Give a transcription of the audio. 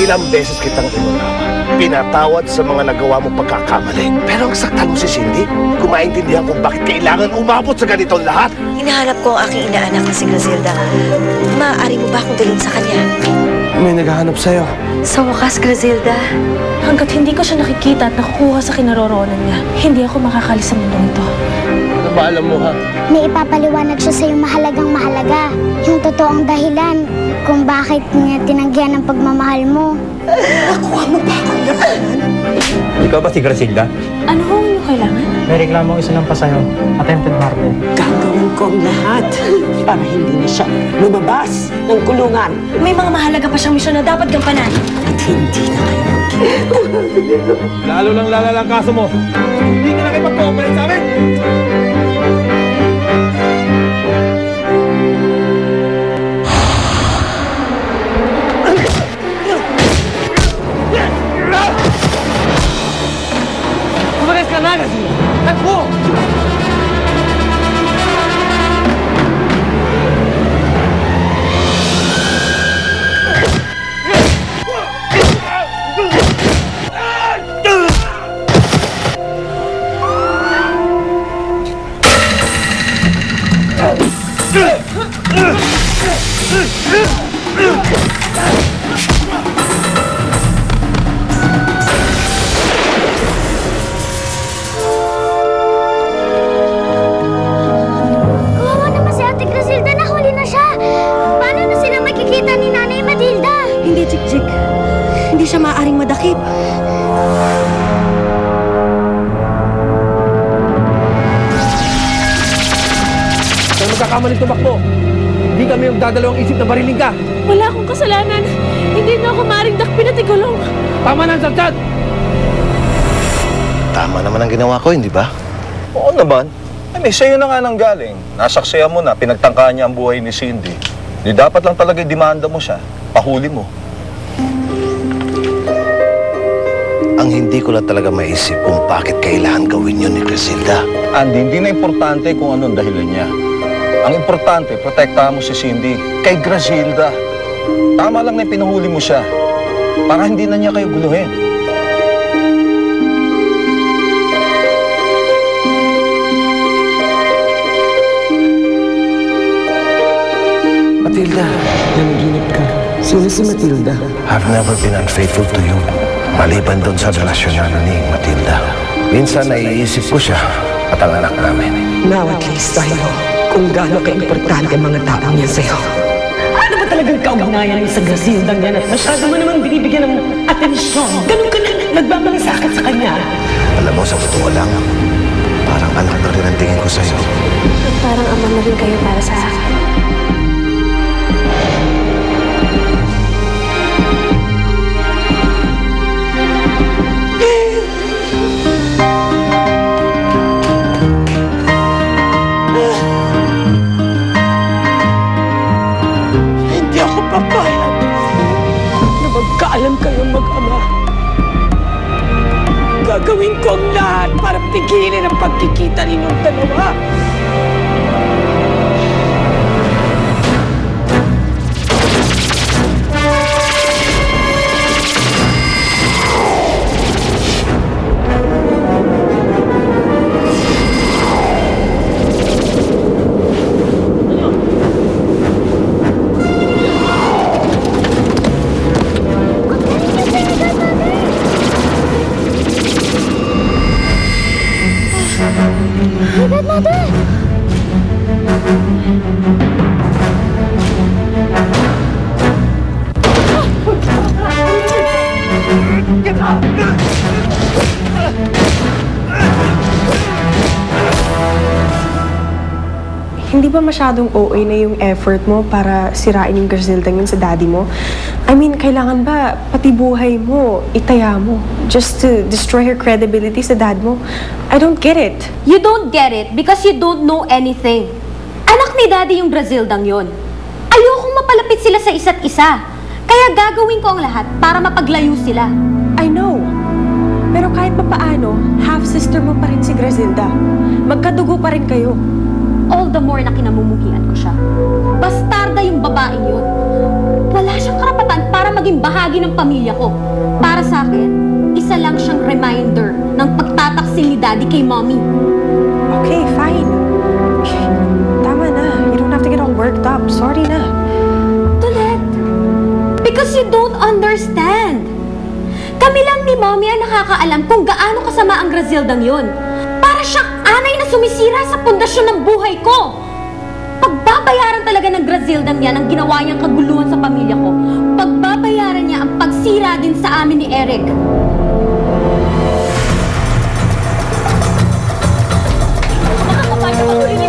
Ilang beses kitang inunawa, pinatawad sa mga nagawa mong pagkakamali. Pero ang saktan mo si Cindy, kung maintindihan kung bakit kailangan umabot sa ganitong lahat. Hinahanap ko ang aking inaanak na si Griselda. Maaari mo ba akong dalhin sa kanya? May naghahanap sa'yo. Sa wakas, Griselda. Hanggat hindi ko siya nakikita at nakukuha sa kinaroroonan niya, hindi ako makakalis sa mundong ito. Ano ba alam mo, ha? May ipapaliwanag siya sa'yo mahalagang mahalaga. Yung totoong dahilan kung bakit niya tinanggihan ang pagmamahal mo. Nakuha mo ba akong labanan? Ikaw ba si Griselda? Ano ho yung kailangan? May reklamong isa lang pa sa'yo. Attempted murder. Gagawin ko ang lahat para hindi na siya lumabas ng kulungan. May mga mahalaga pa siyang misyon na dapat gampanan. At hindi na kayo Lalo lang lalala ang kaso mo. Hindi ka na kayo mag-cooperate sa amin! Umalis ka na kasi! Takbo! Kawawa naman si Ate Griselda, nahuli na siya. Paano na sila makikita ni Nanay Matilda? Hindi, Jik-Jik. Hindi siya maaaring madakip. Kung magkakamaling tumakbo, hindi kami yung dadalawang isip na bariling ka. Wala akong kasalanan. Hindi na ako maaaring dakpin at ikulong. Tama na ang sagtsag! Tama naman ang ginawa ko, hindi ba? Oo naman. Ay, may sa'yo na nga nang galing. Nasaksiyan mo na, pinagtangkaan niya ang buhay ni Cindy. Di dapat lang talaga demanda mo siya. Pahuli mo. Ang hindi ko lang talaga maisip kung bakit kailangan gawin yun ni Griselda. Andy, hindi na importante kung anong dahilan niya. Ang importante, protektahan mo si Cindy kay Griselda. Tama lang na pinahuli mo siya para hindi na niya kayo guluhin. Matilda, Nanaginip ka. Sino si Matilda? I've never been unfaithful to you. Maliban doon sa relasyon namin ni Matilda. Minsan naiisip ko siya at ang anak namin. Now at least I know kung gaano ka-importante ang mga taong yan sa'yo. Ano ba talagang kaugnayan sa Grisildang yan at masyado mo naman binibigyan ng atensyon? Ganun ka na nagmamalasakit sa kanya. Alam mo, sa totoo lang, parang anak na rin ang tingin ko sa'yo. At parang ama na rin kayo para sa akin. Hindi ako papayag na magkaalam kayong mag-ama. Gagawin ko ang lahat para pigilin ang pagkikita ninyong dalawa. Hindi ba masyadong OA na yung effort mo para sirain yung Griselda yun sa daddy mo? I mean, kailangan ba pati buhay mo, itaya mo, just to destroy her credibility sa dad mo? I don't get it. You don't get it because you don't know anything. Anak ni Daddy yung Grisildang yon. Ayokong mapalapit sila sa isa't isa. Kaya gagawin ko ang lahat para mapaglayo sila. I know. Pero kahit pa paano, half-sister mo pa rin si Griselda. Magkadugo pa rin kayo. All the more na kinamumuhian ko siya. Bastarda yung babaeng yun. Wala siyang karapatan para para maging bahagi ng pamilya ko. Para sa akin, isa lang siyang reminder ng pagtataksil ni Daddy kay Mommy. Okay, fine. Tama na. You don't have to get all worked up. Sorry na. Tolet, because you don't understand. Kami lang ni Mommy ang nakakaalam kung gaano kasama ang Grazildang yun. Para siyang anay na sumisira sa pundasyon ng buhay ko. Pagbabayaran talaga ng Grazildang yan ang ginawa niyang kaguluhan sa pamilya ko. Pagbabayaran niya ang pagsira din sa amin ni Eric. Makakapal na patuloy